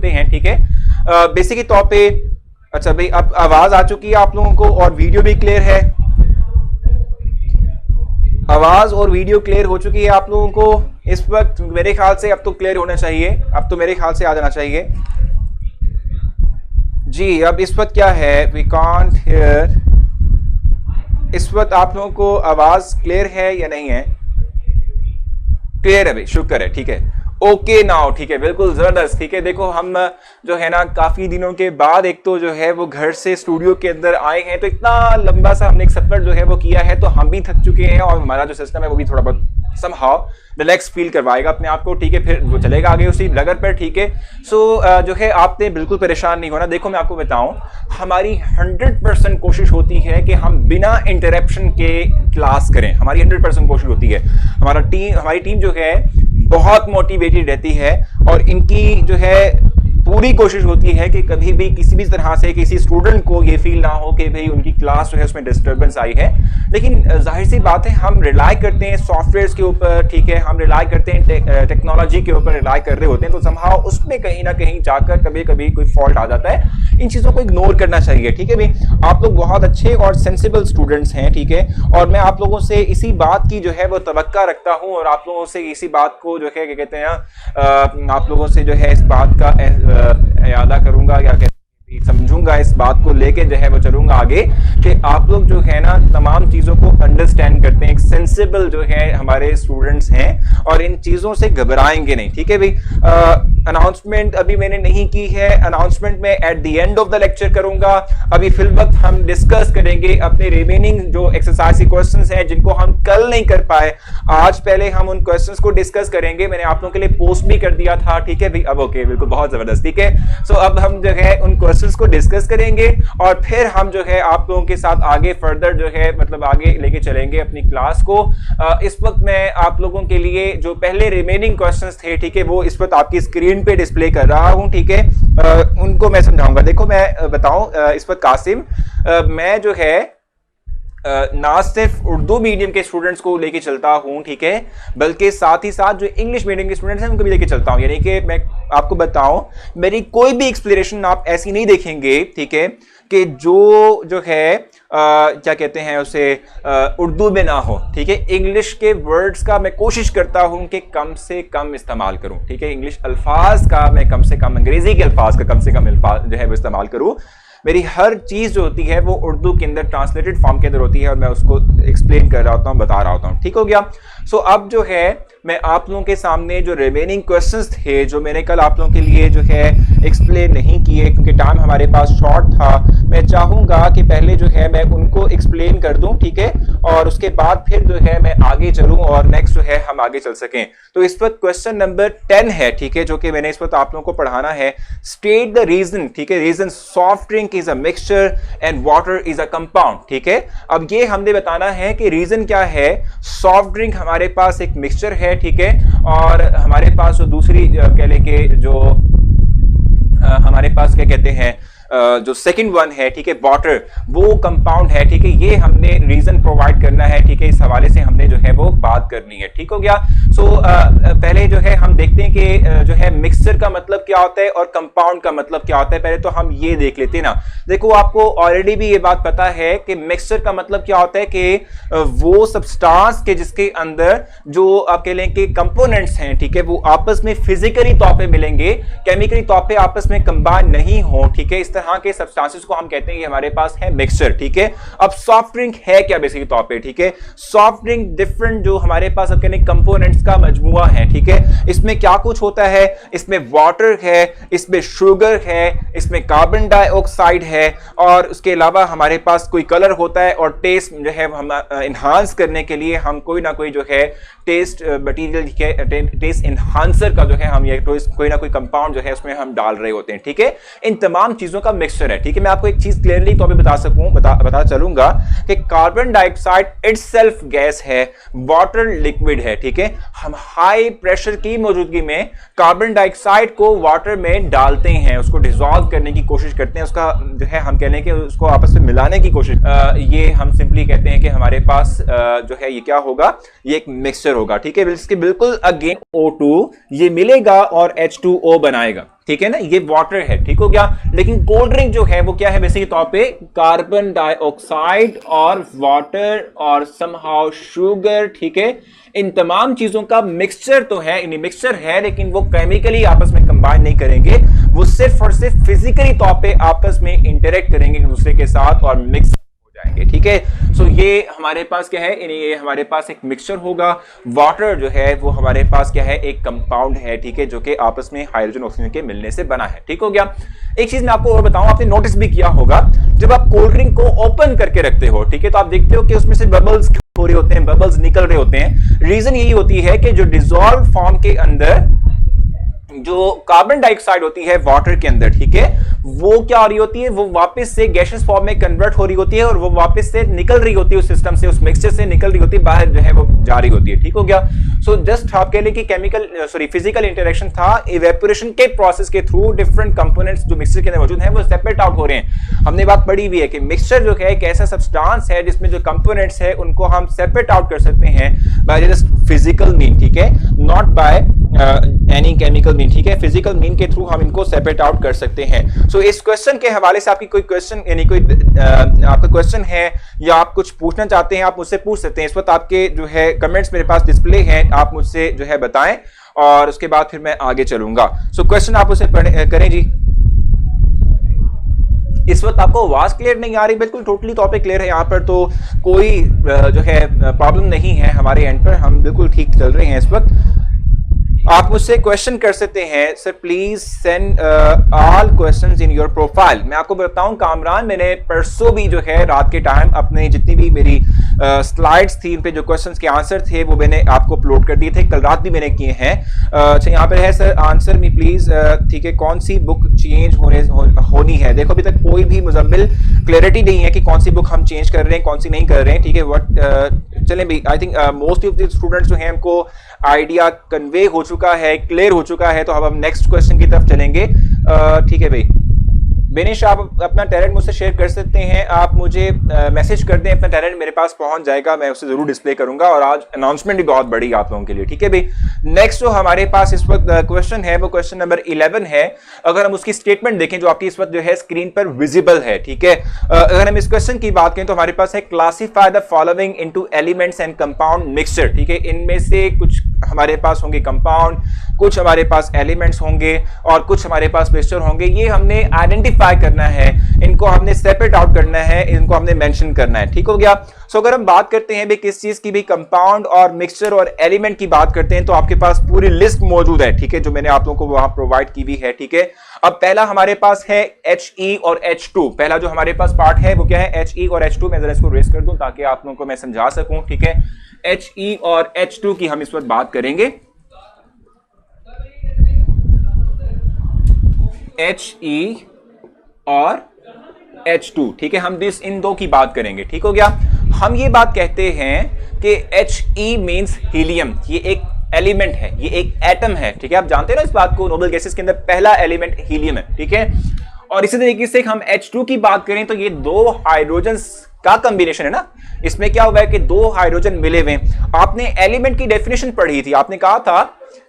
जानते हैं, ठीक है। बेसिक तौर पे अच्छा भाई, अब आवाज आ चुकी है आप लोगों को और वीडियो भी क्लियर है? आवाज और वीडियो क्लियर हो चुकी है आप लोगों को इस वक्त? मेरे ख्याल से अब तो क्लियर होना चाहिए, अब तो मेरे ख्याल से आ जाना चाहिए जी। अब इस वक्त क्या है, वी कांट हियर। इस वक्त आप लोगों को आवाज क्लियर है या नहीं है? क्लियर है भाई, शुक्र है, ठीक है। ओके नाउ, ठीक है, बिल्कुल जबरदस्त, ठीक है। देखो हम जो है ना काफी दिनों के बाद एक तो जो है वो घर से स्टूडियो के अंदर आए हैं, तो इतना लंबा सा हमने एक सफर जो है वो किया है, तो हम भी थक चुके हैं और हमारा जो सिस्टम है वो भी थोड़ा बहुत समहाउ रिलैक्स फील करवाएगा अपने आप को, ठीक है। फिर वो चलेगा आगे उसी लगन पर, ठीक है। सो जो है आपने बिल्कुल परेशान नहीं होना। देखो मैं आपको बताऊं, हमारी 100% कोशिश होती है कि हम बिना इंटरप्शन के क्लास करें, हमारी 100% कोशिश होती है। हमारी टीम जो है बहुत मोटिवेटेड रहती है और इनकी जो है पूरी कोशिश होती है कि कभी भी किसी भी तरह से किसी स्टूडेंट को ये फील ना हो कि भाई उनकी क्लास जो है उसमें डिस्टर्बेंस आई है। लेकिन जाहिर सी बात है, हम रिलाई करते हैं सॉफ्टवेयर्स के ऊपर, ठीक है, हम रिलाई करते हैं टेक्नोलॉजी के ऊपर रिलाई कर रहे होते हैं, तो समहाउ उसमें कहीं ना कहीं जाकर कभी कभी कोई फॉल्ट आ जाता है। इन चीजों को इग्नोर करना चाहिए, ठीक है भाई। आप लोग बहुत अच्छे और सेंसिबल स्टूडेंट्स हैं, ठीक है, और मैं आप लोगों से इसी बात की जो है वो तवक्का रखता हूं और आप लोगों से इसी बात को जो है क्या कहते हैं, आप लोगों से जो है इस बात का यादा करूंगा, क्या कहते हैं, समझूंगा, इस बात को लेके जो है वो चलूंगा आगे कि आप लोग जो है ना तमाम चीजों को अंडरस्टैंड करते हैं, एक सेंसिबल जो है हमारे स्टूडेंट्स हैं और इन चीजों से घबराएंगे नहीं, ठीक है भाई। अनाउंसमेंट अभी मैंने नहीं की है, अनाउंसमेंट में at the end of the lecture करूंगा। अभी फिल वक्त हम डिस्कस करेंगे अपने रिमेनिंग जो एक्सरसाइज के क्वेश्चंस हैं जिनको हम कल नहीं कर पाए, आज पहले हम उन क्वेश्चंस को डिस्कस करेंगे। मैंने आप लोगों के लिए पोस्ट भी कर दिया था, ठीक है भाई। अब ओके, बिल्कुल, बहुत जबरदस्त, ठीक है। सो अब हम जो है उन क्वेश्चंस को डिस्कस करेंगे और फिर हम जो है आप लोगों के साथ आगे फर्दर जो है मतलब आगे लेके चलेंगे अपनी क्लास को। इस वक्त मैं आप लोगों के लिए जो पहले रिमेनिंग क्वेश्चंस थे, ठीक है, वो इस वक्त आपकी स्क्रीन पे डिस्प्ले कर रहा हूं, ठीक है। उनको मैं समझाऊंगा। देखो मैं बताऊं, इस वक्त कासिम, मैं जो है ना सिर्फ उर्दू मीडियम के स्टूडेंट्स को लेके चलता हूं, ठीक है, बल्कि साथ ही साथ जो इंग्लिश मीडियम के स्टूडेंट्स हैं उनको भी लेके चलता हूं। यानी कि मैं आपको बताऊं, मेरी कोई भी एक्सप्लेनेशन आप ऐसी नहीं देखेंगे, ठीक है, कि जो है क्या कहते हैं उसे उर्दू में ना हो, ठीक है। इंग्लिश के वर्ड्स का मैं कोशिश करता हूं कि कम से कम इस्तेमाल करूं, ठीक है। इंग्लिश अल्फाज का मैं कम से कम, अंग्रेजी के अल्फाज का कम से कम अल्फाज जो है वो इस्तेमाल करूं। मेरी हर चीज जो होती है वो उर्दू के अंदर ट्रांसलेटेड फॉर्म के अंदर होती है और मैं उसको एक्सप्लेन कर रहा होता हूं, बता रहा होता हूं, ठीक हो गया। सो अब जो है मैं आप लोगों के सामने जो रिमेनिंग क्वेश्चंस थे जो मैंने कल आप लोगों के लिए जो है एक्सप्लेन नहीं किए क्योंकि टाइम हमारे पास शॉर्ट था, मैं चाहूंगा कि पहले जो है मैं उनको एक्सप्लेन कर दूं, ठीक है, और उसके बाद फिर जो है मैं आगे चलूं और नेक्स्ट जो है हम आगे चल सकें। तो इस वक्त क्वेश्चन नंबर 10 है, ठीक है, जो कि मैंने इस वक्त आप लोगों को पढ़ाना है। स्टेट द रीजन, ठीक है, reason soft drink is a mixture and water is a compound, ठीक है। अब ये हमने बताना है कि रीजन क्या है। सॉफ्ट ड्रिंक हमारे पास एक मिक्सचर है, ठीक है, और हमारे पास जो दूसरी कह लें कि जो हमारे पास क्या कहते हैं जो सेकंड वन है, ठीक है, वाटर, वो कंपाउंड है, ठीक है। ये हमने रीजन प्रोवाइड करना है, ठीक है, इस हवाले से हमने जो है वो बात करनी है, ठीक हो गया। सो पहले जो है हम देखते हैं कि जो है मिक्सचर का मतलब क्या होता है और कंपाउंड का मतलब क्या होता है। पहले तो हम ये देख लेते हैं ना। देखो आपको ऑलरेडी भी ये बात पता है कि मिक्सचर का मतलब क्या होता है कि वो सब्सटेंस के जिसके अंदर जो आप कह लें कि कंपोनेंट्स हैं, ठीक है, वो आपस में फिजिकली तौर पे मिलेंगे, केमिकली तौर पे आपस में कंबाइन नहीं हो, ठीक है। इस तरह के सब्सटेंसेस को हम कहते हैं कि हमारे पास है मिक्सचर, ठीक है। अब सॉफ्ट ड्रिंक है क्या बेसिक तौर पे, ठीक है। सॉफ्ट ड्रिंक डिफरेंट जो हमारे पास अब कहने कंपोनेंट्स का मजमुआ है, ठीक है। इसमें क्या कुछ होता है, इसमें वाटर है, इसमें शुगर है, इसमें कार्बन डाइऑक्साइड है और उसके अलावा हमारे पास कोई कलर होता है और टेस्ट जो है हम इन्हांस करने के लिए हम कोई ना कोई जो है टेस्ट मटीरियल, टेस्ट इन्हांसर का जो है हम ये कोई ना कोई कंपाउंड जो है उसमें हम डाल रहे होते हैं, ठीक है। इन तमाम चीजों का मिक्सचर है, ठीक है। मैं आपको एक चीज क्लियरली तो अभी बता चलूंगा कि कार्बन डाइऑक्साइड इटसेल्फ गैस है, वाटर लिक्विड है, ठीक है। हम हाई प्रेशर की मौजूदगी में कार्बन डाइऑक्साइड को वाटर में डालते हैं, उसको डिसॉल्व करने की कोशिश करते हैं, उसका जो है हम कह लें कि उसको आपस में मिलाने की कोशिश, ये हम सिंपली कहते हैं कि हमारे पास जो है ये क्या होगा, ये एक मिक्सचर होगा, ठीक है। इसके बिल्कुल अगेन O2 ये मिलेगा और H2O बनाएगा, ठीक है ना, ये वाटर है, ठीक हो गया। लेकिन कोल्ड ड्रिंक जो है वो क्या है बेसिक तौर पे कार्बन डाइऑक्साइड और वाटर और समहाउ शुगर, ठीक है, इन तमाम चीजों का मिक्सचर तो है, इन मिक्सचर है, लेकिन वो केमिकली आपस में कंबाइन नहीं करेंगे, वो सिर्फ और सिर्फ फिजिकली तौर पे आपस में इंटरेक्ट करेंगे एक दूसरे के साथ और मिक्स हो जाएंगे, ठीक है। सो ये हमारे पास क्या है, ये हमारे पास एक मिक्सचर होगा। वाटर जो है वो हमारे पास क्या है, एक कंपाउंड है, ठीक है, जो कि आपस में हाइड्रोजन ऑक्सीजन के मिलने से बना है, ठीक हो गया। एक चीज मैं आपको और बताऊं, आपने नोटिस भी किया होगा जब आप कोल्ड ड्रिंक को ओपन करके रखते हो, ठीक है, तो आप देखते हो कि उसमें से बबल्स हो रहे होते हैं, बबल्स निकल रहे होते हैं। रीजन यही होती है कि जो डिसॉल्व फॉर्म के अंदर जो कार्बन डाइऑक्साइड होती है वाटर के अंदर, ठीक है, वो क्या हो रही होती है, वो वापस से गैसियस फॉर्म में कन्वर्ट हो रही होती है और वो वापस से निकल रही होती है उस सिस्टम से, उस मिक्सचर से निकल रही होती है, बाहर जो है वो जा रही होती है, ठीक हो गया। सो जस्ट आप कह लें कि फिजिकल इंटरेक्शन था, इवेपोरेशन के प्रोसेस के थ्रू डिफरेंट कंपोनेंट्स जो मिक्सचर के अंदर मौजूद हैं वो सेपरेट आउट हो रहे हैं। हमने बात पढ़ी हुई है कि मिक्सचर जो है एक ऐसा सब्सटेंस है जिसमें जो कंपोनेंट्स है उनको हम सेपरेट आउट कर सकते हैं बाय जस्ट फिजिकल मीन, ठीक है, not by any chemical mean, ठीक है, फिजिकल मीन के थ्रू हम इनको सेपरेट आउट कर सकते हैं। सो इस क्वेश्चन के हवाले से आपकी कोई क्वेश्चन यानी कोई आपका क्वेश्चन है या आप कुछ पूछना चाहते हैं, आप मुझसे पूछ सकते हैं। इस वक्त आपके जो है कमेंट्स मेरे पास डिस्प्ले हैं, आप मुझसे जो है बताएं और उसके बाद फिर मैं आगे चलूंगा। सो क्वेश्चन आप उसे करें जी। इस वक्त आपको आवाज क्लियर नहीं आ रही? बिल्कुल टोटली टॉपिक क्लियर है, यहाँ पर तो कोई जो है प्रॉब्लम नहीं है हमारे एंड पर, हम बिल्कुल ठीक चल रहे हैं इस वक्त। आप मुझसे क्वेश्चन कर सकते हैं। Sir please send all questions in your profile. मैं आपको बताऊं कामरान, मैंने परसों भी जो है रात के टाइम अपने जितनी भी मेरी स्लाइड्स थी, इन पे जो क्वेश्चंस के आंसर थे वो मैंने आपको अपलोड कर दिए थे, कल रात भी मैंने किए हैं। अच्छा यहाँ पर है सर, आंसर मी प्लीज, ठीक है, कौन सी बुक चेंज होनी है? देखो अभी तक कोई भी मुजम्मिल क्लैरिटी नहीं है कि कौन सी बुक हम चेंज कर रहे हैं, कौन सी नहीं कर रहे हैं, ठीक है। व्हाट चलें भाई, I think most of the students जो हैं उनको आइडिया कन्वे हो चुका है, क्लियर हो चुका है, तो अब हम नेक्स्ट क्वेश्चन की तरफ चलेंगे, ठीक है भाई। बेनिश आप अपना टैलेंट मुझसे शेयर कर सकते हैं, आप मुझे मैसेज कर दें, अपना टैलेंट मेरे पास पहुंच जाएगा, मैं उसे जरूर डिस्प्ले करूंगा और आज अनाउंसमेंट भी बहुत बड़ी आप लोगों के लिए, ठीक है भाई। नेक्स्ट जो हमारे पास इस वक्त क्वेश्चन है वो क्वेश्चन नंबर 11 है। अगर हम उसकी स्टेटमेंट देखें जो आपकी इस वक्त जो है स्क्रीन पर विजिबल है, ठीक है, अगर हम इस क्वेश्चन की बात करें तो हमारे पास है classify the following into elements and compound mixture, ठीक है। इनमें से कुछ हमारे पास होंगे कंपाउंड, कुछ हमारे पास एलिमेंट्स होंगे और कुछ हमारे पास मिक्सचर होंगे। ये हमने आइडेंटिफाई करना है, इनको हमने सेपरेट आउट करना है, इनको हमने मेंशन करना है, ठीक हो गया। सो अगर हम बात करते हैं भी किस चीज की भी, कंपाउंड और मिक्सचर और एलिमेंट की बात करते हैं, तो आपके पास पूरी लिस्ट मौजूद है, ठीक है, जो मैंने आप लोगों को वहां प्रोवाइड की हुई है, ठीक है। अब पहला हमारे पास है He और H2। पहला जो हमारे पास पार्ट है वो क्या है, He और H2। मैं जरा इसको रेस कर दूं ताकि आप लोगों को मैं समझा सकूं, ठीक है। He और H2 की हम इस वक्त बात करेंगे। He और H2, ठीक है, हम इन दो की बात करेंगे, ठीक हो गया। हम ये बात कहते हैं कि He मींस हीलियम, ये एक एलिमेंट है, ये एक एटम है, ठीक है। आप जानते हैं ना इस बात को, नोबल गैसेस के अंदर पहला एलिमेंट हीलियम है, ठीक है। और इसी तरीके से हम H2 की बात करें तो ये दो हाइड्रोजन्स का कॉम्बिनेशन है ना। इसमें क्या हुआ है कि दो हाइड्रोजन मिले हुए। आपने एलिमेंट की डेफिनेशन पढ़ी थी, आपने कहा था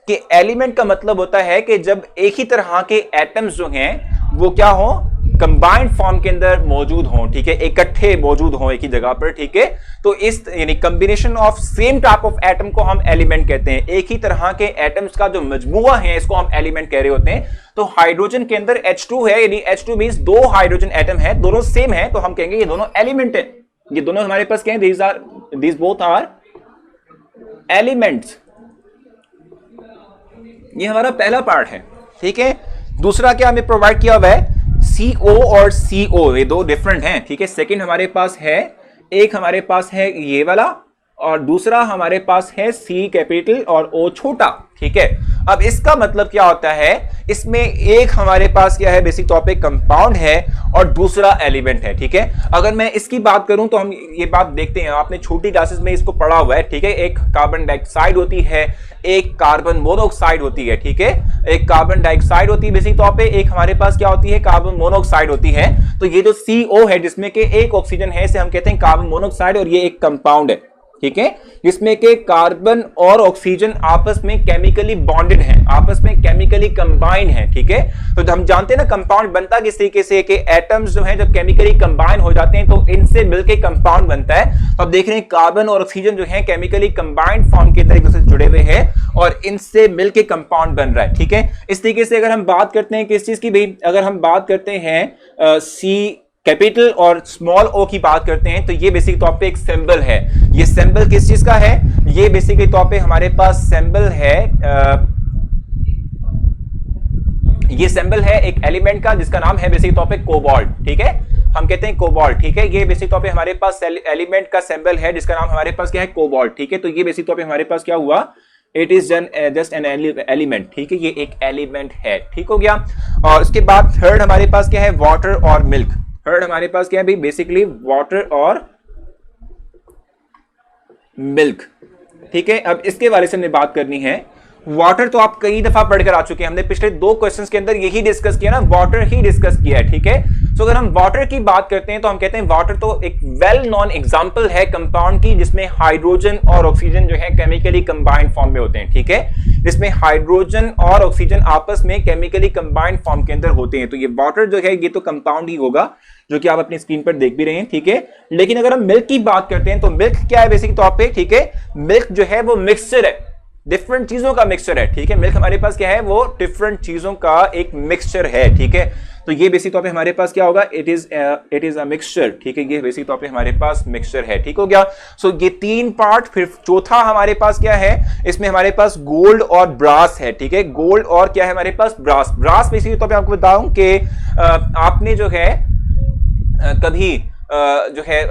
कि एलिमेंट का मतलब होता है कि जब एक ही तरह के एटम्स जो हैं वो क्या हो, कंबाइंड फॉर्म के अंदर मौजूद हों, ठीक है, इकट्ठे मौजूद हों एक ही जगह पर, ठीक है। तो इस यानी combination of same type of atom को हम एलिमेंट कहते हैं। एक ही तरह के एटम्स का जो मजमुआ है इसको हम एलिमेंट कह रहे होते हैं। तो हाइड्रोजन के अंदर H2 है, यानी H2 मींस दो हाइड्रोजन एटम है, दोनों सेम है, तो हम कहेंगे ये दोनों एलिमेंट है। ये दोनों हमारे पास क्या है, these both are एलिमेंट्स। ये हमारा पहला पार्ट है, ठीक है। दूसरा क्या हमें प्रोवाइड किया हुआ है, CO और CO, ये दो डिफरेंट हैं, ठीक है। सेकंड हमारे पास है, एक हमारे पास है ये वाला और दूसरा हमारे पास है C कैपिटल और O छोटा, ठीक है। अब इसका मतलब क्या होता है, इसमें एक हमारे पास क्या है, बेसिक टॉपिक कंपाउंड है और दूसरा एलिमेंट है, ठीक है। अगर मैं इसकी बात करूं तो हम ये बात देखते हैं, आपने छोटी क्लासेस में इसको पढ़ा हुआ है, ठीक है। एक कार्बन डाइऑक्साइड होती है, एक कार्बन मोनोऑक्साइड होती है, ठीक है। एक कार्बन डाइऑक्साइड होती है बेसिक तौर पे, एक हमारे पास क्या होती है, कार्बन मोनोऑक्साइड होती है। तो ये जो CO है जिसमें के एक ऑक्सीजन है, इसे हम कहते हैं कार्बन मोनोऑक्साइड और ये एक कंपाउंड है, ठीक है, जिसमें के कार्बन और ऑक्सीजन आपस में केमिकली बॉन्डेड हैं, आपस में केमिकली कंबाइंड हैं। ठीक है, तो हम जानते हैं ना कंपाउंड बनता किस तरीके से कि एटम्स जो हैं जब केमिकली कंबाइन हो जाते हैं तो इनसे मिलकर कंपाउंड बनता है। तो अब देख रहे हैं कार्बन और ऑक्सीजन जो है केमिकली कंबाइंड फॉर्म के तरीके से जुड़े हुए हैं और इनसे मिलकर कंपाउंड बन रहा है। ठीक है, इस तरीके से अगर हम बात करते हैं किस चीज की भी, अगर हम बात करते हैं सी कैपिटल और स्मॉल ओ की बात करते हैं तो ये बेसिक तौर पे एक सिंबल है। ये सिंबल किस चीज का है? ये बेसिकली तौर पे हमारे पास सिंबल है, ये सिंबल है एक एलिमेंट का जिसका नाम है बेसिक तौर पे कोबाल्ट। ठीक है, हम कहते हैं कोबाल्ट। ठीक है, ये बेसिक तौर पे हमारे पास एलिमेंट का सिंबल है जिसका नाम हमारे पास क्या है? कोबाल्ट। ठीक है, तो ये बेसिक तौर पे हमारे पास क्या हुआ? It is just an element. ठीक है, ये एक एलिमेंट है। ठीक हो गया। और उसके बाद थर्ड हमारे पास क्या है? वाटर और मिल्क। थर्ड हमारे पास क्या है भाई? बेसिकली वाटर और मिल्क। ठीक है, अब इसके बारे से हमने बात करनी है। वाटर तो आप कई दफा पढ़कर आ चुके हैं, हमने पिछले 2 क्वेश्चंस के अंदर यही डिस्कस किया ना, वाटर ही डिस्कस किया है। ठीक है, तो अगर हम वाटर की बात करते हैं तो हम कहते हैं वाटर तो एक वेल नोन एग्जांपल है कंपाउंड की जिसमें हाइड्रोजन और ऑक्सीजन जो है केमिकली कंबाइंड फॉर्म में होते हैं। ठीक है, जिसमें हाइड्रोजन और ऑक्सीजन आपस में केमिकली कंबाइंड फॉर्म के अंदर होते हैं। तो ये वाटर जो है ये तो कंपाउंड ही होगा जो कि आप अपनी स्क्रीन पर देख भी रहे हैं। ठीक है, लेकिन अगर हम मिल्क की बात करते हैं तो मिल्क क्या है बेसिक तौर पे? ठीक है, मिल्क जो है वो मिक्सचर है, डिफरेंट चीजों का मिक्सचर है। ठीक है, मिल्क हमारे पास क्या है? वो डिफरेंट चीजों का एक मिक्सचर है। ठीक है, तो ये बेसिक तौर पे हमारे पास क्या होगा? It is a mixture. ठीक है, ये बेसिक तौर पे हमारे पास मिक्सचर है। ठीक हो गया। सो ये 3 पार्ट। फिर चौथा हमारे पास क्या है? इसमें हमारे पास गोल्ड और ब्रास है। ठीक है, गोल्ड और क्या है हमारे पास? ब्रास। ब्रास बेसिक तौर पे आपको बताऊं कि आपने जो है कभी जो है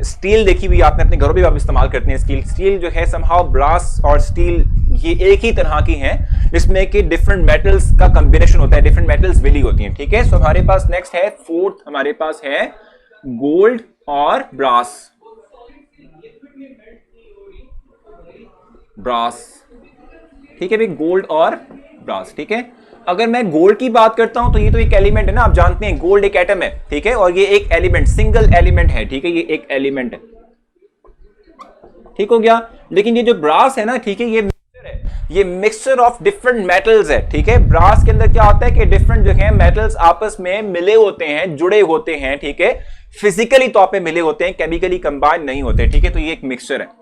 स्टील देखी हुई आपने, अपने घरों में भी आप इस्तेमाल करते हैं स्टील। स्टील जो है समहाउ ब्रास और स्टील ये एक ही तरह की हैं जिसमें कि डिफरेंट मेटल्स का कॉम्बिनेशन होता है, डिफरेंट मेटल्स मिली होती हैं। ठीक है, सो हमारे पास नेक्स्ट है फोर्थ हमारे पास है गोल्ड और ब्रास। ब्रास। ठीक है भाई, गोल्ड और ब्रास। ठीक है, अगर मैं गोल्ड की बात करता हूं तो ये तो एक एलिमेंट है ना, आप जानते हैं गोल्ड एक एटम है। ठीक है, और ये एक एलिमेंट, सिंगल एलिमेंट है। ठीक है, ये एक एलिमेंट है। ठीक हो गया। लेकिन ये जो ब्रास है ना, ठीक है, ये मिक्सचर है, ये मिक्सचर ऑफ डिफरेंट मेटल्स है। ठीक है, ब्रास के अंदर क्या होता है कि डिफरेंट जो है मेटल्स आपस में मिले होते हैं, जुड़े होते हैं। ठीक है, फिजिकली तौर पे मिले होते हैं, केमिकली कंबाइन नहीं होते। ठीक है, तो ये एक मिक्सचर है।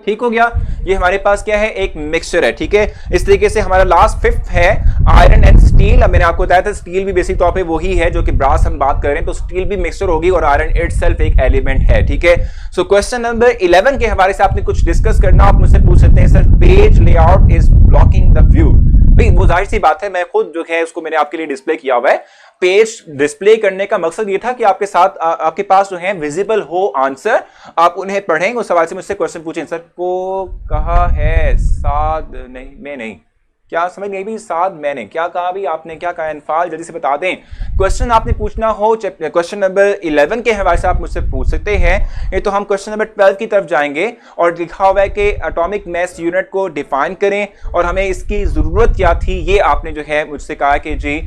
ठीक हो गया, ये हमारे पास क्या है? एक मिक्सचर है। ठीक है, इस तरीके से हमारा लास्ट फिफ्थ है आयरन एंड स्टील। अब मैंने आपको बताया था स्टील भी बेसिक तौर पे वही है जो कि ब्रास हम बात कर रहे हैं, तो स्टील भी मिक्सचर होगी और आयरन इटसेल्फ एक एलिमेंट है। ठीक है, सो क्वेश्चन नंबर 11 के हवाले से आपने कुछ डिस्कस करना, आप मुझसे पूछ सकते हैं sir page layout is blocking the view. भाई वो जाहिर सी बात है, मैं खुद जो है उसको मैंने आपके लिए डिस्प्ले किया हुआ है। पेज डिस्प्ले करने का मकसद ये था कि आपके साथ आपके पास जो है विजिबल हो आंसर, आप उन्हें पढ़ें, उस सवाल से मुझसे क्वेश्चन पूछें। सर को कहा है साद नहीं, मैं नहीं, क्या समझ नहीं भी? साद मैंने क्या कहा भी? आपने क्या कहा? इनफाल जल्दी से बता दें। क्वेश्चन आपने पूछना हो क्वेश्चन नंबर 11 के हवाले से आप मुझसे पूछ सकते हैं। ये तो हम क्वेश्चन नंबर 12 की तरफ जाएंगे और लिखा हुआ है कि एटॉमिक मास यूनिट को डिफाइन करें और हमें इसकी जरूरत क्या थी, ये आपने जो है मुझसे कहा कि जी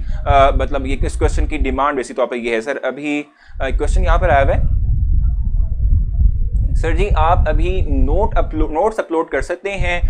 मतलब ये इस क्वेश्चन की डिमांड वैसी तौर पर ये है। सर अभी क्वेश्चन यहाँ पर आया हुआ है। सर जी आप अभी नोट्स अपलोड कर सकते हैं।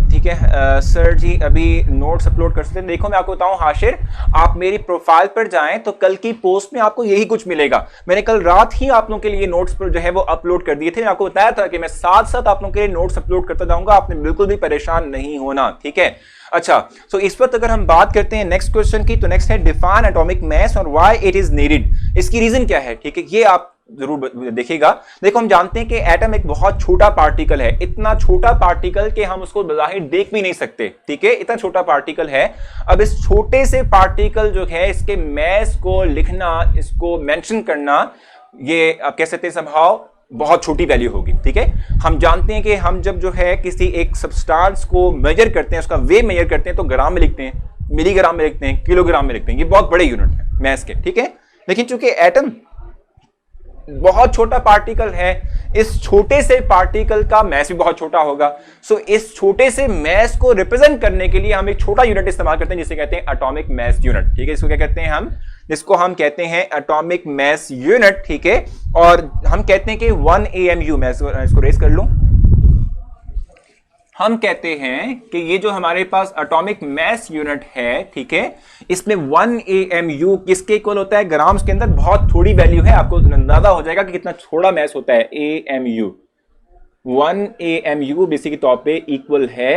ठीक है सर जी, अभी नोट्स अपलोड कर सकते हैं। देखो मैं आपको बताऊं हाशिर, आप मेरी प्रोफाइल पर जाएं तो कल की पोस्ट में आपको यही कुछ मिलेगा। मैंने कल रात ही आप लोगों के लिए नोट्स पर जो है वो अपलोड कर दिए थे। मैं आपको बताया था कि मैं साथ साथ आप लोगों के लिए नोट्स अपलोड करता जाऊंगा, आपने बिल्कुल भी परेशान नहीं होना। ठीक है, अच्छा सो इस वक्त अगर हम बात करते हैं नेक्स्ट क्वेश्चन की, तो नेक्स्ट है डिफाइन एटॉमिक मास और व्हाई इट इज नीडेड। इसकी रीजन क्या है? ठीक है, ये आप जरूर देखिएगा। देखो हम जानते हैं कि एटम एक बहुत छोटा पार्टिकल है, इतना छोटा पार्टिकल कि हम उसको बज़ाहिर देख भी नहीं सकते। ठीक है, इतना छोटा पार्टिकल है। अब इस छोटे से पार्टिकल जो है इसके मास को लिखना, इसको मेंशन करना, ये आप कह सकते हैं समहाउ बहुत छोटी वैल्यू होगी। ठीक है, हम जानते हैं कि हम जब जो है किसी एक सब्सटेंस को मेजर करते हैं, उसका वे मेजर करते हैं तो ग्राम में लिखते हैं, मिलीग्राम में लिखते हैं, किलोग्राम में लिखते हैं। ये बहुत बड़े यूनिट है मास के। ठीक है, लेकिन चूंकि एटम बहुत छोटा पार्टिकल है, इस छोटे से पार्टिकल का मास भी बहुत छोटा होगा। सो इस छोटे से मास को रिप्रेजेंट करने के लिए हम एक छोटा यूनिट इस्तेमाल करते हैं जिसे कहते हैं एटॉमिक मास यूनिट। ठीक है, इसको क्या कहते हैं हम? जिसको हम कहते हैं एटॉमिक मास यूनिट, ठीक है। और हम कहते हैं कि 1 AMU, मैं इसको रेस कर लूं, हम कहते हैं कि ये जो हमारे पास एटॉमिक मास यूनिट है, ठीक है, इसमें 1 AMU किसके इक्वल होता है? ग्राम्स के अंदर बहुत थोड़ी वैल्यू है, आपको अंदाजा हो जाएगा कि कितना थोड़ा मास होता है। AMU 1 AMU बेसिक तौर पे इक्वल है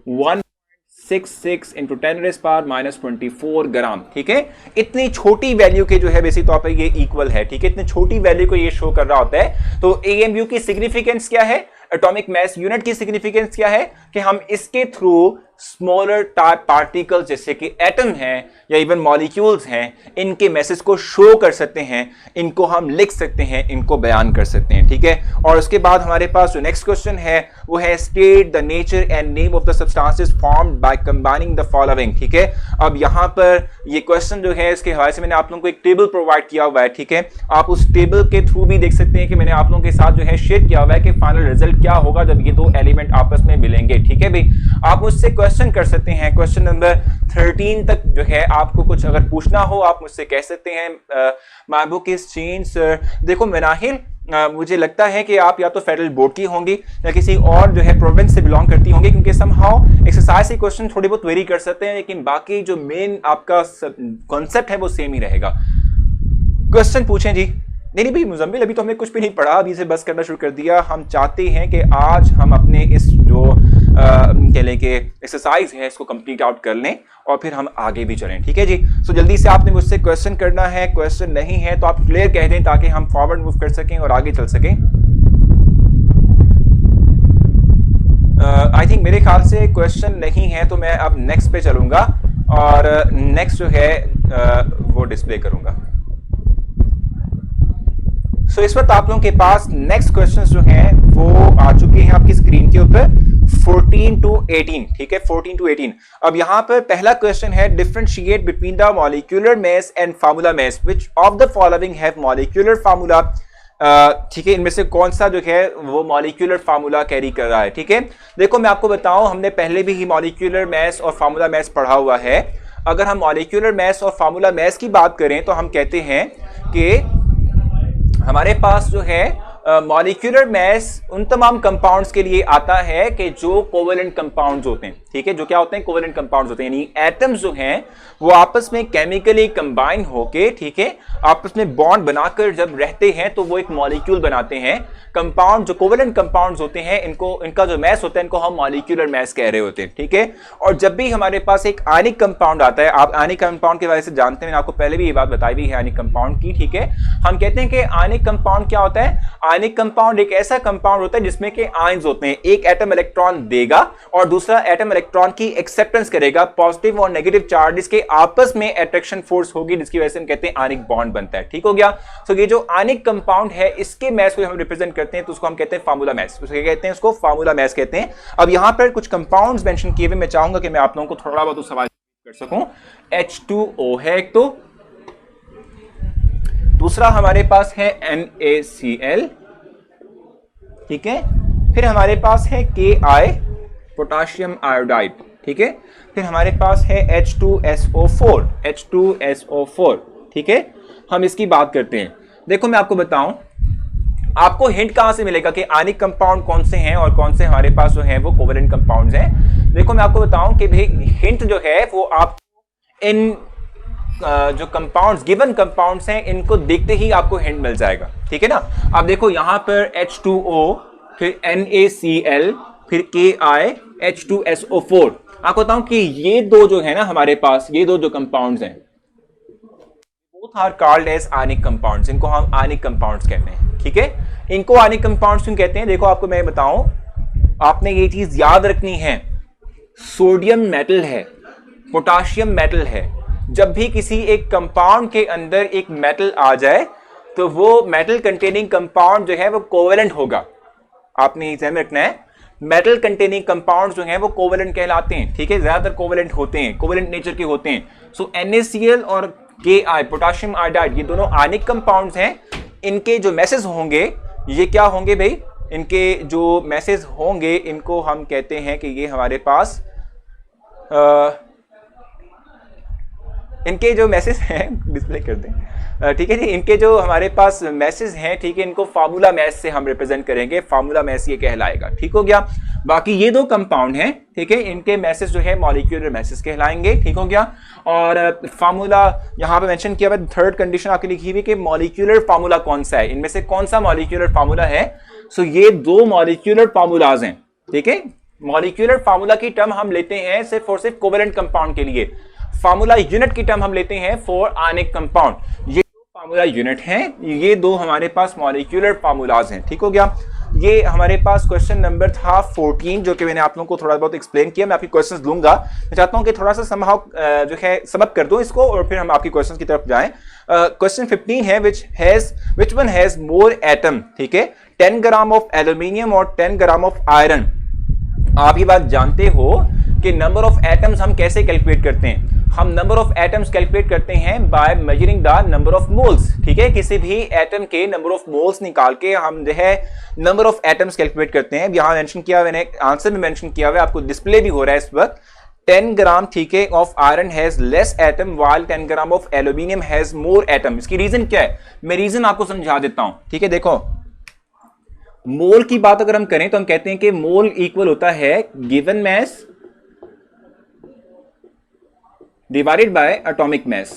166 इंटू 10⁻⁻24 ग्राम, ठीक है। इतनी छोटी वैल्यू के जो है बेसिक तौर पे ये इक्वल है, ठीक है। इतनी छोटी वैल्यू को ये शो कर रहा होता है। तो AMU की सिग्निफिकेंस क्या है? एटॉमिक मास यूनिट की सिग्निफिकेंस क्या है कि हम इसके थ्रू स्मॉलर टाइप पार्टिकल्स जैसे कि एटम है या इवन मॉलिक्यूल्स हैं, इनके मैसेज को शो कर सकते हैं, इनको हम लिख सकते हैं, इनको बयान कर सकते हैं, ठीक है। और उसके बाद हमारे पास जो नेक्स्ट क्वेश्चन है वो है state the nature and name of the substances formed by combining the following, ठीक है। अब यहां पर ये क्वेश्चन जो है इसके हवाले से मैंने आप लोगों को एक टेबल प्रोवाइड किया हुआ है, ठीक है। आप उस टेबल के थ्रू भी देख सकते हैं कि मैंने आप लोगों के साथ जो है शेयर किया हुआ है कि फाइनल रिजल्ट क्या होगा जब ये दो एलिमेंट आपस में मिलेंगे, ठीक है भाई। आप मुझसे क्वेश्चन कर सकते हैं, क्वेश्चन नंबर 13 तक जो है आपको कुछ अगर पूछना हो आप मुझसे कह सकते हैं। My book is change sir. देखो मनाहिल, मुझे लगता है कि आप या तो फेडरल बोर्ड की होंगी या किसी और जो है प्रोविंस से बिलोंग करती होंगी, क्योंकि समहाउ एक्सरसाइज के क्वेश्चन थोड़े बहुत वेरी कर सकते हैं, लेकिन बाकी जो मेन आपका कॉन्सेप्ट है वो सेम ही रहेगा। क्वेश्चन पूछें जी। नहीं भाई मुजम्मिल, अभी तो हमने कुछ भी नहीं पढ़ा, अभी से बस करना शुरू कर दिया। हम चाहते हैं कि आज हम अपने इस जो कह लें कि एक्सरसाइज है इसको कंप्लीट आउट कर लें और फिर हम आगे भी चलें, ठीक है जी। सो जल्दी से आपने मुझसे क्वेश्चन करना है, क्वेश्चन नहीं है तो आप क्लियर कह दें ताकि हम फॉरवर्ड मूव कर सकें और आगे चल सकें। आई थिंक मेरे ख्याल से क्वेश्चन नहीं है, तो मैं अब नेक्स्ट पे चलूंगा और नेक्स्ट जो है वो डिस्प्ले करूंगा। सो इस वक्त आप लोगों के पास नेक्स्ट क्वेश्चंस जो हैं वो आ चुके हैं आपकी स्क्रीन के ऊपर 14 to 18, ठीक है, 14 to 18। अब यहां पर पहला क्वेश्चन है differentiate between the molecular mass and formula mass, which of the following have molecular formula, ठीक है, इनमें से कौन सा जो है वो मॉलिक्यूलर फार्मूला कैरी कर रहा है, ठीक है। देखो मैं आपको बताऊं, हमने पहले भी ही मॉलिक्यूलर मास और फार्मूला मास पढ़ा हुआ है। अगर हम मॉलिक्यूलर मास और फार्मूला मास की बात करें तो हम कहते हैं कि हमारे पास जो है मॉलिक्यूलर मास उन तमाम कंपाउंड्स के लिए आता है कि जो कोवेलेंट कंपाउंड्स होते हैं, ठीक है, जो क्या होते हैं, कोवेलेंट कंपाउंड्स होते हैं, यानी एटम्स जो हैं वो आपस में केमिकली कंबाइन होके, ठीक है, आपस में बॉन्ड बनाकर जब रहते हैं तो वो एक मॉलिक्यूल बनाते हैं। कंपाउंड जो कोवेलेंट कंपाउंड्स होते हैं इनका जो मास होता है इनको हम मॉलिक्यूलर मास कह रहे होते हैं, ठीक है। और जब भी हमारे पास एक आयनिक कंपाउंड आता है, आप आयनिक कंपाउंड के बारे से जानते हैं, मैंने आपको पहले भी ये बात बताई हुई है आयनिक कंपाउंड की, ठीक है। हम कहते हैं कि आयनिक कंपाउंड क्या होता है? आयनिक कंपाउंड एक ऐसा कंपाउंड होता है जिसमें के आयंस होते हैं, एक एटम इलेक्ट्रॉन देगा और दूसरा एटम इलेक्ट्रॉन की एक्सेप्टेंस करेगा। पॉजिटिव और नेगेटिव चार्जेस के आपस में अट्रैक्शन फोर्स होगी जिसकी वजह से हम कहते हैं आयनिक बॉन्ड बनता है, ठीक हो गया। तो ये जो आयनिक कंपाउंड है इसके मास को हम रिप्रेजेंट करते हैं तो उसको हम कहते हैं फार्मूला मास, उसको कहते हैं, उसको फार्मूला मास कहते हैं। अब यहां पर कुछ कंपाउंड्स मेंशन किए हुए, मैं चाहूंगा कि मैं आप लोगों को थोड़ा बहुत सवाल कर सकूं। H2O है एक, तो दूसरा हमारे पास है NaCl, ठीक है, फिर हमारे पास है Ki पोटाशियम आयोडाइड, ठीक है, फिर हमारे पास है H2SO4, ठीक है। हम इसकी बात करते हैं। देखो मैं आपको बताऊं, आपको हिंट कहां से मिलेगा कि आयनिक कंपाउंड कौन से हैं और कौन से हमारे पास जो हैं वो कोवेलेंट कंपाउंड्स हैं। देखो मैं आपको बताऊं कि भाई हिंट जो है वो आप इन जो कंपाउंड्स, गिवन कंपाउंड्स हैं, इनको देखते ही आपको हिंट मिल जाएगा, ठीक है ना। अब देखो यहां पर H2O, फिर NaCl, फिर Ki H2SO4। आपको बताऊं कि ये दो जो है ना हमारे पास, ये दो जो कंपाउंड्स हैं both are called as ionic compounds, इनको हम आयनिक कंपाउंड्स कहते हैं, ठीक है। इनको आयनिक कंपाउंड्स क्यों कहते हैं? देखो आपको मैं बताऊं, आपने ये चीज याद रखनी है, सोडियम मेटल है, पोटाशियम मेटल है। जब भी किसी एक कंपाउंड के अंदर एक मेटल आ जाए तो वो मेटल कंटेनिंग कंपाउंड जो है वो कोवेलेंट होगा। आपने ध्यान में रखना है, मेटल कंटेनिंग कंपाउंड जो हैं वो कोवेलेंट कहलाते हैं, ठीक है, ज्यादातर कोवेलेंट होते हैं, कोवेलेंट नेचर के होते हैं। सो NaCl और Ki पोटाशियम आयोडाइड ये दोनों आयनिक कंपाउंड्स हैं। इनके जो मैसेज होंगे ये क्या होंगे भाई? इनके जो मैसेज होंगे इनको हम कहते हैं कि ये हमारे पास इनके जो मैसेज हैं डिस्प्ले कर दें, ठीक है जी, इनके जो हमारे पास मैसेज हैं, ठीक है, इनको फार्मूला मैस से हम रिप्रेजेंट करेंगे, फार्मूला मैस ये कहलाएगा, ठीक हो गया। बाकी ये दो कंपाउंड हैं, ठीक है, इनके मैसेज जो है मॉलिक्यूलर मैसेज कहलाएंगे, ठीक हो गया। और फार्मूला यहाँ पे मेंशन किया हुआ, थर्ड कंडीशन आपके लिखी हुई कि मॉलिक्यूलर फार्मूला कौन सा है, इनमें से कौन सा मॉलिक्यूलर फार्मूला है। सो ये दो मॉलिक्यूलर फार्मूलाज हैं, ठीक है। मॉलिक्यूलर फार्मूला की टर्म हम लेते हैं सिर्फ और सिर्फ कोवेलेंट कंपाउंड के लिए, फार्मूला यूनिट की टर्म हम लेते हैं फॉर आयनिक कंपाउंड। ये दो फार्मूला यूनिट हैं, ये दो हमारे पास मॉलिक्यूलर फार्मूलाज हैं, ठीक हो गया। ये हमारे पास क्वेश्चन नंबर था 14, जो कि मैंने आप लोगों को थोड़ा बहुत एक्सप्लेन किया। मैं आपकी क्वेश्चंस लूंगा, मैं चाहता हूं कि थोड़ा सा समहाउ जो है समअप कर दो इसको और फिर हम आपकी क्वेश्चंस की तरफ जाएं। क्वेश्चन 15 है which one has more atom, ठीक है, 10 ग्राम ऑफ एल्यूमिनियम और 10 ग्राम ऑफ आयरन। आप ये बात जानते हो कि नंबर ऑफ एटम्स हम कैसे कैलकुलेट करते हैं। हम नंबर ऑफ एटम्स कैलकुलेट करते हैं by measuring the number of moles, ठीक है। किसी भी एटम के नंबर ऑफ मोल्स निकाल के हम जो है नंबर ऑफ एटम्स कैलकुलेट करते हैं। यहां मेंशन किया, मैंने आंसर में मेंशन किया हुआ, आपको डिस्प्ले भी हो रहा है इस वक्त। 10 ग्राम, ठीक है, of iron has less atom while 10 gram of aluminium has more atom. इसकी रीजन क्या है, मैं रीजन आपको समझा देता हूं, ठीक है। देखो, मोल की बात अगर हम करें तो हम कहते हैं कि मोल इक्वल होता है given mass divided bye atomic mass,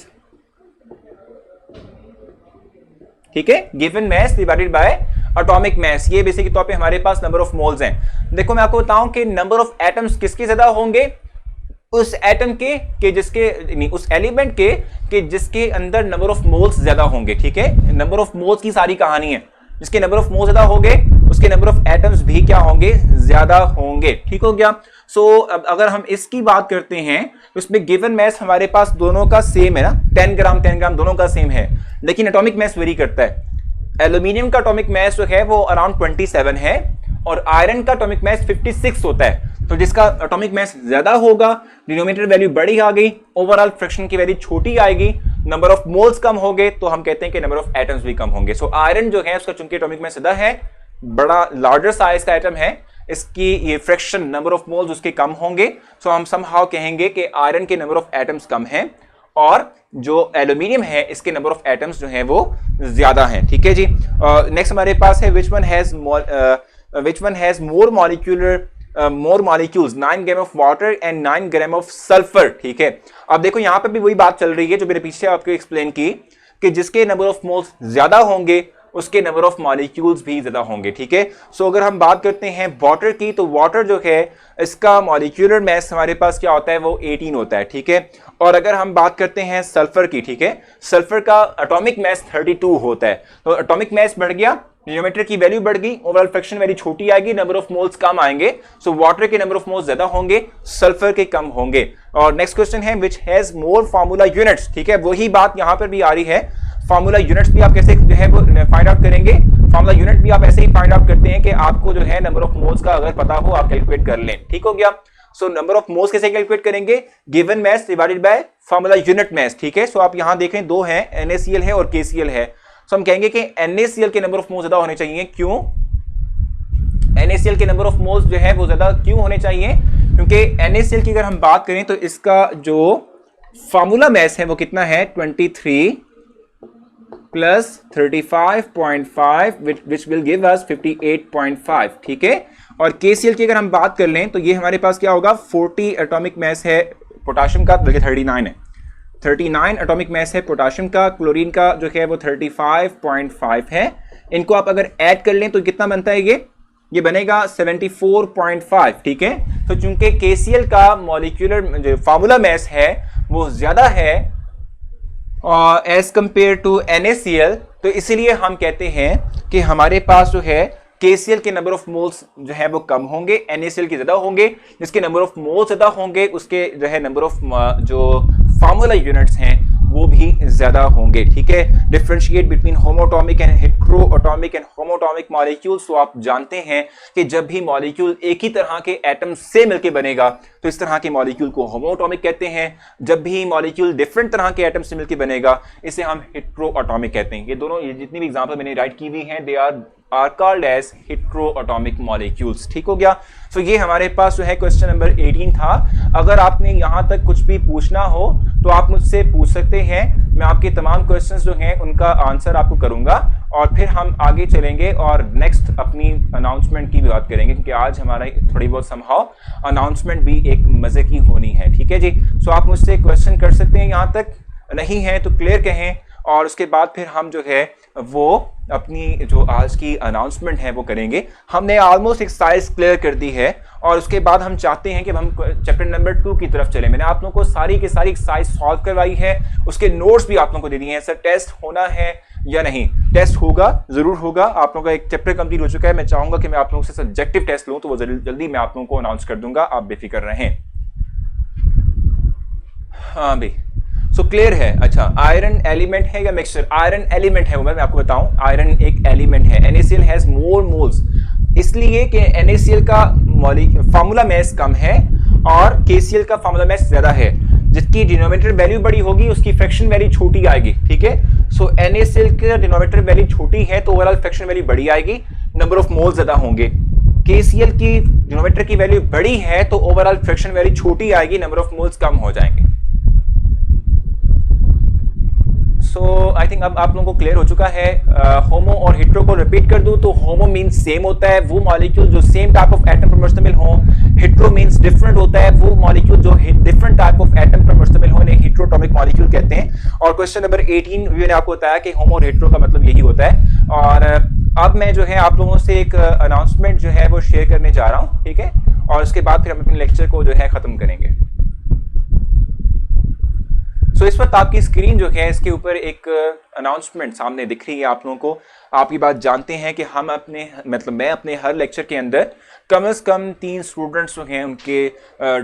ठीक है, given mass divided bye atomic mass. ये बेसिक तौर पे हमारे पास नंबर ऑफ मोल्स हैं। देखो मैं आपको बताऊं कि नंबर ऑफ एटम्स किसके ज्यादा होंगे, उस एटम के जिसके नहीं, उस एलिमेंट के जिसके अंदर नंबर ऑफ मोल्स ज्यादा होंगे, ठीक है। नंबर ऑफ मोल्स की सारी कहानी है, जिसके नंबर ऑफ मोल्स ज्यादा होंगे उसके नंबर ऑफ एटम्स भी क्या होंगे, ज्यादा होंगे, ठीक हो गया। सो अब अगर हम इसकी बात करते हैं तो इसमें गिवन मैस हमारे पास दोनों का सेम है ना, 10 ग्राम दोनों का सेम है, लेकिन एटॉमिक मैस वेरी करता है। एल्यूमिनियम का एटॉमिक मैस जो है वो अराउंड 27 है और आयरन का एटॉमिक मैस 56 होता है। तो जिसका एटॉमिक मैस ज्यादा होगा, डिनोमिनेटर वैल्यू बड़ी आ गई, ओवरऑल फ्रैक्शन की वैल्यू छोटी आएगी, नंबर ऑफ मोल्स कम हो गए, तो हम कहते हैं कि नंबर ऑफ एटम्स भी कम होंगे। सो आयरन जो है उसका चूंकि एटॉमिक मैस ज्यादा है, बड़ा लार्जर साइज का एटम है, इसकी ये फ्रैक्शन नंबर ऑफ मोल्स उसके कम होंगे। सो हम समहाउ कहेंगे कि आयरन के नंबर ऑफ एटम्स कम हैं और जो एल्यूमिनियम है इसके नंबर ऑफ एटम्स जो है वो ज्यादा हैं, ठीक है जी। नेक्स्ट हमारे पास है which one has more molecules 9 gram of water and 9 gram of sulphur, ठीक है। अब देखो यहां पे भी वही बात चल रही है जो मेरे पीछे आपको एक्सप्लेन की कि जिसके नंबर ऑफ मोल्स ज्यादा होंगे उसके नंबर ऑफ मॉलिक्यूल्स भी ज्यादा होंगे, ठीक है। सो अगर हम बात करते हैं वाटर की, तो वाटर जो है इसका मॉलिक्यूलर मैस हमारे पास क्या होता है, वो 18 होता है, ठीक है। और अगर हम बात करते हैं सल्फर की, ठीक है, सल्फर का एटॉमिक मैस 32 होता है। तो एटॉमिक मैस बढ़ गया, डिनोमिनेटर की वैल्यू बढ़ गई, ओवरऑल फ्रैक्शन वैल्यू छोटी आएगी, नंबर ऑफ मोल्स कम आएंगे। सो वाटर के नंबर ऑफ मोल्स ज्यादा होंगे, सल्फर के कम होंगे। और नेक्स्ट क्वेश्चन है which has more formula units, ठीक है, वही बात यहां पर भी आ रही है। फार्मूला यूनिट्स भी आप कैसे जो है वो फाइंड आउट करेंगे, फार्मूला यूनिट भी आप ऐसे ही फाइंड आउट करते हैं कि आपको जो है नंबर ऑफ मोल्स का अगर पता हो आप कैलकुलेट कर लें, ठीक हो गया। सो नंबर ऑफ मोल्स कैसे कैलकुलेट करेंगे, given mass divided by formula unit mass, ठीक है। सो आप यहां देखें दो हैं, NaCl है और KCl है। सो हम कहेंगे कि NaCl के नंबर ऑफ मोल्स ज्यादा होने चाहिए। क्यों NaCl के नंबर ऑफ मोल्स जो है वो ज्यादा क्यों होने चाहिए, क्योंकि NaCl की अगर हम बात करें तो इसका जो फार्मूला मैस है वो कितना है, 23 plus 35.5 which will give us 58.5, ठीक है। और KCl की अगर हम बात कर लें तो ये हमारे पास क्या होगा, 40 एटॉमिक मैस है पोटाशियम का, बल्कि 39 है, 39 एटॉमिक मैस है पोटाशियम का। क्लोरीन का जो है वो 35.5 है। इनको आप अगर ऐड कर लें तो कितना बनता है, ये बनेगा 74.5, ठीक है। तो चूंकि KCl का मॉलिक्यूलर जो फार्मूला मैस है वो ज्यादा है एज कंपेयर टू NaCl, तो इसीलिए हम कहते हैं कि हमारे पास जो है KCl के नंबर ऑफ मोल्स जो है वो कम होंगे, NaCl के ज्यादा होंगे। जिसके नंबर ऑफ मोल्स ज्यादा होंगे उसके जो है नंबर ऑफ जो फार्मूला यूनिट्स हैं वो भी ज्यादा होंगे, ठीक है। Differentiate between homoatomic and heteroatomic and homoatomic molecules. तो आप जानते हैं कि जब भी मॉलिक्यूल एक ही तरह के एटम से मिलकर बनेगा तो इस तरह के मॉलिक्यूल को होमोटॉमिक कहते हैं। जब भी मॉलिक्यूल डिफरेंट तरह के एटम से मिलकर बनेगा इसे हम हेटेरोटॉमिक कहते हैं। ये दोनों, ये जितनी भी एग्जांपल मैंने राइट की हुई हैं, they are called as heteroatomic molecules, ठीक हो गया। सो ये हमारे पास जो है क्वेश्चन नंबर 18 था। अगर आपने यहां तक कुछ भी पूछना हो तो आप मुझसे पूछ सकते हैं, मैं आपके तमाम क्वेश्चंस जो हैं उनका आंसर आपको करूंगा और फिर हम आगे चलेंगे और नेक्स्ट अपनी अनाउंसमेंट की भी बात करेंगे, क्योंकि आज हमारा थोड़ी बहुत समहाउ अनाउंसमेंट भी एक मजे की होनी है। ठीक है जी, सो आप मुझसे क्वेश्चन कर सकते हैं, यहाँ तक नहीं है तो क्लियर कहें और उसके बाद फिर हम जो है वो अपनी जो आज की अनाउंसमेंट है वो करेंगे। हमने ऑलमोस्ट एक्सरसाइज क्लियर कर दी है और उसके बाद हम चाहते हैं कि हम चैप्टर नंबर 2 की तरफ चलें। मैंने आप लोगों को सारी की सारी एक्सरसाइज सॉल्व करवाई है, उसके नोट्स भी आप लोगों को दे दिए हैं। सर टेस्ट होना है या नहीं? टेस्ट होगा, जरूर होगा। आप लोगों का एक चैप्टर कंप्लीट हो चुका है, मैं चाहूंगा कि मैं आप लोगों से सब्जेक्टिव टेस्ट लूं, तो वो जल्दी मैं आप लोगों को अनाउंस कर दूंगा, आप बेफिक्र रहें। हाँ भाई, सो क्लियर है। अच्छा, आयरन एलिमेंट है या मिक्सचर? आयरन एलिमेंट है, मैं आपको बताऊं, आयरन एक एलिमेंट है। NaCl हैज मोर मोल्स, इसलिए कि NaCl का फार्मूला मास कम है और KCl का फार्मूला मास ज्यादा है। जिसकी डिनोमिनेटर वैल्यू बड़ी होगी उसकी फ्रैक्शन वैल्यू छोटी आएगी। ठीक है, सो NaCl की डिनोमिनेटर वैल्यू छोटी है तो ओवरऑल फ्रैक्शन वैल्यू बड़ी आएगी, नंबर ऑफ मोल्स ज्यादा होंगे। KCl की डिनोमिनेटर की वैल्यू बड़ी है तो ओवरऑल फ्रैक्शन वैल्यू छोटी आएगी, नंबर ऑफ मोल्स कम हो जाएंगे। सो आई थिंक अब आप लोगों को क्लियर हो चुका है। होमो और हेट्रो को रिपीट कर दूं तो होमो मीन्स सेम होता है, वो मॉलिक्यूल जो सेम टाइप ऑफ एटम पर मुश्तमिल हो। हेट्रो मीन्स डिफरेंट होता है, वो मॉलिक्यूल जो डिफरेंट टाइप ऑफ एटम पर मुश्तमिल हो, इन्हें हेट्रोटॉमिक मॉलिक्यूल कहते हैं। और क्वेश्चन नंबर 18 मैंने आपको बताया कि होमो और हेट्रो का मतलब यही होता है। और अब मैं जो है आप लोगों से एक अनाउंसमेंट जो है वो शेयर करने जा रहा हूँ। ठीक है, और उसके बाद फिर हम अपने लेक्चर को जो है खत्म करेंगे। तो इस वक्त आपकी स्क्रीन जो है इसके ऊपर एक अनाउंसमेंट सामने दिख रही है आप लोगों को। आप ये बात जानते हैं कि हम अपने मैं अपने हर लेक्चर के अंदर कम से कम 3 स्टूडेंट्स जो हैं उनके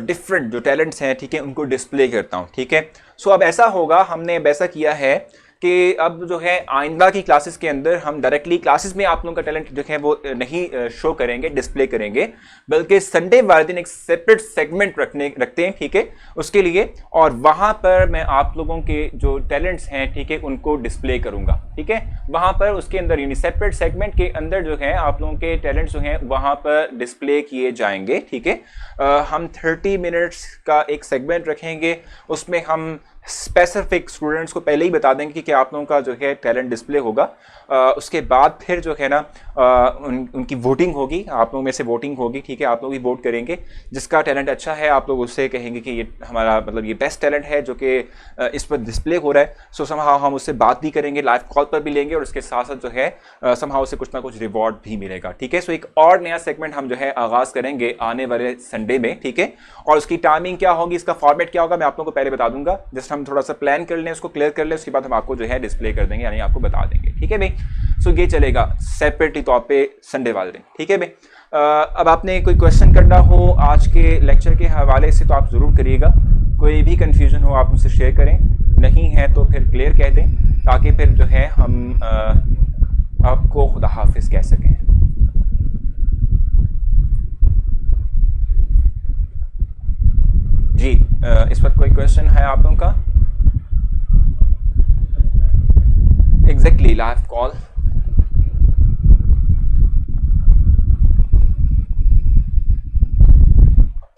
डिफरेंट जो टैलेंट्स हैं, ठीक है, उनको डिस्प्ले करता हूं। ठीक है, सो अब ऐसा होगा, हमने ऐसा किया है कि अब जो है आइंदा की क्लासेस के अंदर हम डायरेक्टली क्लासेस में आप लोगों का टैलेंट जो है वो नहीं शो करेंगे, डिस्प्ले करेंगे, बल्कि संडे वाले दिन एक सेपरेट सेगमेंट रखते हैं। ठीक है, उसके लिए, और वहां पर मैं आप लोगों के जो टैलेंट्स हैं, ठीक है, उनको डिस्प्ले करूंगा। ठीक है, वहां पर उसके अंदर यानी सेपरेट सेगमेंट के अंदर जो है आप लोगों के टैलेंट्स जो हैं वहां पर डिस्प्ले किए जाएंगे। ठीक है, हम 30 मिनट्स का एक सेगमेंट रखेंगे, उसमें हम स्पेसिफिक स्टूडेंट्स को पहले ही बता देंगे कि आप लोगों का जो है टैलेंट डिस्प्ले होगा। उसके बाद फिर जो है ना उनकी वोटिंग होगी, आप लोगों में से वोटिंग होगी। ठीक है, आप लोग भी वोट करेंगे, जिसका टैलेंट अच्छा है आप लोग उससे कहेंगे कि ये हमारा ये बेस्ट टैलेंट है जो कि इस पर डिस्प्ले हो रहा है। सो समहाउ हम उससे बात भी करेंगे, लाइव कॉल पर भी लेंगे और उसके साथ साथ जो है समहाउ से कुछ ना कुछ रिवॉर्ड भी मिलेगा। ठीक है, सो एक और नया सेगमेंट हम जो है आगाज करेंगे आने वाले संडे में। ठीक है, और उसकी टाइमिंग क्या होगी, इसका फॉर्मेट क्या होगा, मैं आप लोगों को पहले बता दूंगा। जस्ट हम थोड़ा सा प्लान कर लें, उसको क्लियर कर लें, उसके बाद हम आपको जो है डिस्प्ले कर देंगे, यानी आपको बता देंगे। ठीक है भाई, सो ये चलेगा सेपरेटली तौर पे संडे वाले दिन। ठीक है भाई, अब आपने कोई क्वेश्चन करना हो आज के लेक्चर के हवाले से तो आप जरूर करिएगा। कोई भी कंफ्यूजन हो आप मुझसे शेयर करें, नहीं है तो फिर क्लियर कह दें, ताकि फिर जो है हम आपको खुदा हाफिज कह सकें। जी, इस वक्त कोई क्वेश्चन है आप लोगों का? Exactly, live call.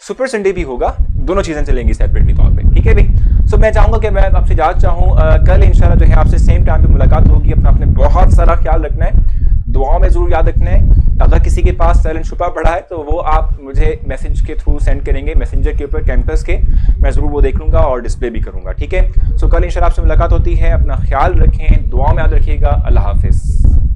Super Sunday भी होगा, दोनों चीजें चलेंगी सेपरेटली तौर पे। ठीक है भाई, सो मैं चाहूंगा कि मैं आपसे इजाजत चाहूँ, कल इंशाल्लाह जो है आपसे सेम टाइम पे मुलाकात होगी। अपने बहुत सारा ख्याल रखना है, दुआओं में जरूर याद रखना है। अगर किसी के पास टैलेंट छुपा पड़ा है तो वो आप मुझे मैसेज के थ्रू सेंड करेंगे, मैसेंजर के ऊपर कैंपस के, मैं जरूर वो देख लूंगा और डिस्प्ले भी करूंगा। ठीक है, सो कल इंशाल्लाह आपसे मुलाकात होती है। अपना ख्याल रखें, दुआओं में याद रखिएगा। अल्लाह हाफिज।